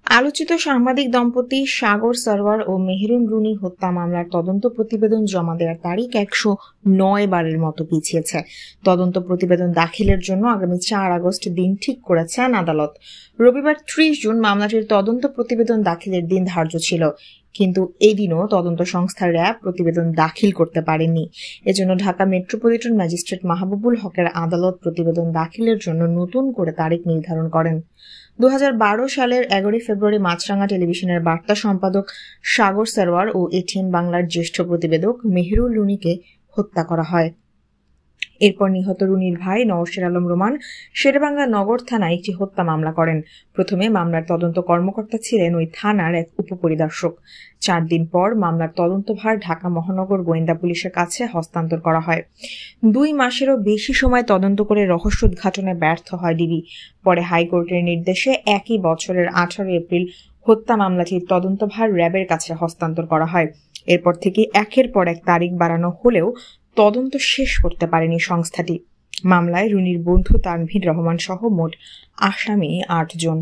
আলোচিত সাংবাদিক দম্পতি সাগর সরওয়ার ও মেহেরুন রুনি হত্যা মামলার তদন্ত প্রতিবেদন জমা দেওয়ার তারিখ 109 বারের মতো পিছিয়েছে। তদন্ত প্রতিবেদন দাখিলের জন্য আগামী 4 আগস্ট দিন ঠিক করেছেন আদালত। রবিবার 30 জুন মামলাটির তদন্ত প্রতিবেদন দাখিলের দিন ধার্য ছিল, কিন্তু এদিনও তদন্ত সংস্থা র্যাব প্রতিবেদন দাখিল করতে পারেনি। এজন্য ঢাকা মেট্রোপলিটন ম্যাজিস্ট্রেট মাহবুবুল হকের আদালত প্রতিবেদন দাখিলের জন্য নতুন করে তারিখ নির্ধারণ করেন। 2012 সালের 11 ফেব্রুয়ারি মাছরাঙা টেলিভিশনের বার্তা সম্পাদক সাগর সরওয়ার ও এটিএন বাংলার জ্যেষ্ঠ প্রতিবেদক মেহেরুল রুনিকে হত্যা করা হয়। এরপর নিহত রুনির ভাই নওশের আলম রোমান শেরেবাংলা নগর থানায় একটি হত্যা মামলা করেন। প্রথমে মামলার তদন্ত কর্মকর্তা ছিলেন ওই থানার এক উপপরিদর্শক। 4 দিন পর মামলার তদন্তভার ঢাকা মহানগর গোয়েন্দা পুলিশের কাছে হস্তান্তর করা হয়। 2 মাসেরও বেশি সময় তদন্ত করে রহস্য উদ্ঘাটনে ব্যর্থ হয় ডিবি। পরে হাইকোর্টের নির্দেশে একই বছরের 18 এপ্রিল হত্যা মামলাটির তদন্তভার র্যাবের কাছে হস্তান্তর করা হয়। এরপর থেকে একের পর এক তারিখ বাড়ানো হলেও তদন্ত শেষ করতে পারেনি সংস্থাটি। মামলায় রুনির বন্ধু তানভীর রহমান সহ মোট আসামি 8 জন।